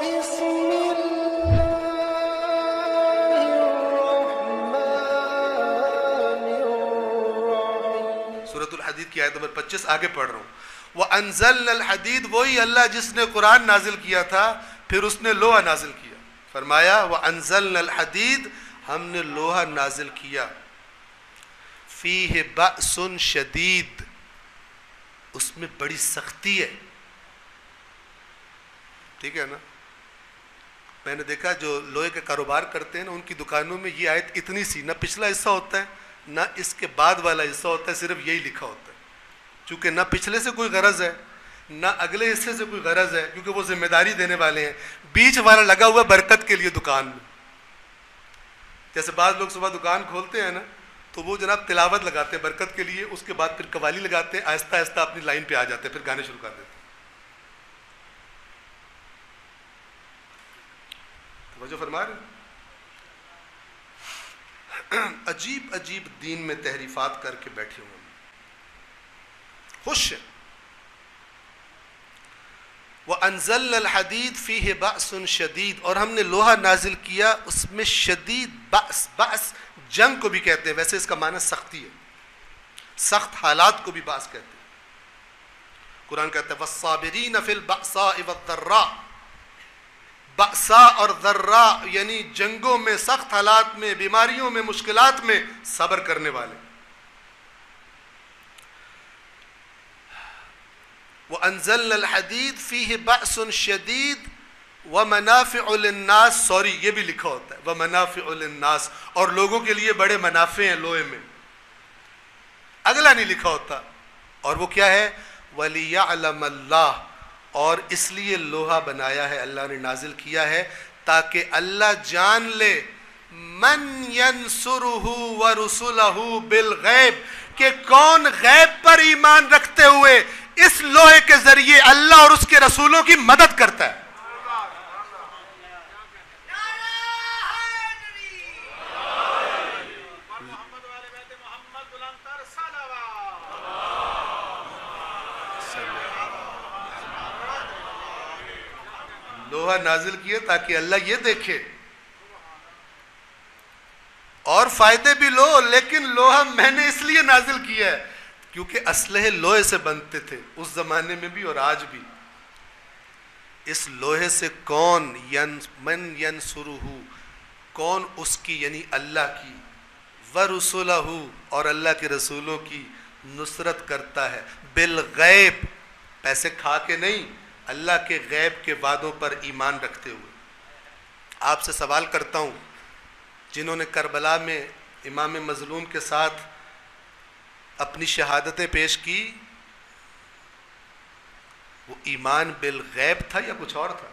سورۃ الحدید کی آیت نمبر 25 آگے پڑھ رہا ہوں. وَأَنزَلْنَا الْحَدِيدَ وہی اللہ جس نے قرآن نازل کیا تھا پھر اس نے لوہا نازل کیا. فرمایا وَأَنزَلْنَا الْحَدِيدَ ہم نے لوہا نازل کیا. فِيهِ بَأْسٌ شَدِيد اس میں بڑی سختی ہے. ٹھیک ہے نا. میں نے دیکھا جو لوہے کا کاروبار کرتے ہیں نا ان کی دکانوں میں یہ آیت اتنی سی نہ پچھلا حصہ ہوتا ہے نہ اس کے بعد والا حصہ ہوتا ہے, صرف یہی لکھا ہوتا ہے. چونکہ نہ پچھلے سے کوئی غرض ہے نہ اگلے حصے سے کوئی غرض ہے, کیونکہ وہ ذمہ داری دینے والے ہیں. بیچ والا لگا ہوا برکت کے لیے دکان میں. جیسے بعض لوگ صبح دکان کھولتے ہیں نا تو وہ جناب تلاوت لگاتے ہیں برکت کے لیے, اس کے بعد پھر قوالی لگاتے ہیں, آہستہ آہستہ اپنی لائن پہ آ جاتے ہیں, پھر گانے شروع کر دیتے ہیں. توجہ فرما رہے ہیں. عجیب عجیب دین میں تحریفات کر کے بیٹھے ہوئے ہیں, خوش ہیں. وَأَنزَلْنَا الْحَدِيدَ فِيهِ بَأْسٌ شَدِيد اور ہم نے لوہا نازل کیا اس میں شدید بأس. بأس جنگ کو بھی کہتے ہیں, ویسے اس کا معنی سختی ہے, سخت حالات کو بھی بأس کہتے ہیں. قرآن کہتا ہے وَالصَّابِرِينَ فِي الْبَأْسَاءِ وَالضَّرَّاءِ. بأسا اور ذرا یعنی جنگوں میں, سخت حالات میں, بیماریوں میں, مشکلات میں صبر کرنے والے. وَأَنزَلْنَا الْحَدِيدَ فِيهِ بَأْسٌ شَدِيد وَمَنَافِعُ لِلنَّاسِ. سوری یہ بھی لکھا ہوتا ہے وَمَنَافِعُ لِلنَّاسِ اور لوگوں کے لیے بڑے منافع ہیں لوہے میں. اگلا نہیں لکھا ہوتا. اور وہ کیا ہے وَلِيَعْلَمَ اللَّهُ اور اس لیے لوہا بنایا ہے, اللہ نے نازل کیا ہے تاکہ اللہ جان لے من ینصرہ ورسلہ بالغیب کہ کون غیب پر ایمان رکھتے ہوئے اس لوہے کے ذریعے اللہ اور اس کے رسولوں کی مدد کرتا ہے. لوہا نازل کیا تاکہ اللہ یہ دیکھے اور فائدے بھی لو, لیکن لوہا میں نے اس لیے نازل کیا ہے کیونکہ اسلحے لوہے سے بنتے تھے اس زمانے میں بھی اور آج بھی. اس لوہے سے کون من ینصرہ کون اس کی یعنی اللہ کی, ورسلہ اور اللہ کے رسولوں کی نصرت کرتا ہے. بالغیب پیسے کھا کے نہیں, اللہ کے غیب کے وعدوں پر ایمان رکھتے ہوئے. آپ سے سوال کرتا ہوں, جنہوں نے کربلا میں امام مظلوم کے ساتھ اپنی شہادتیں پیش کی, وہ ایمان بالغیب تھا یا کچھ اور تھا؟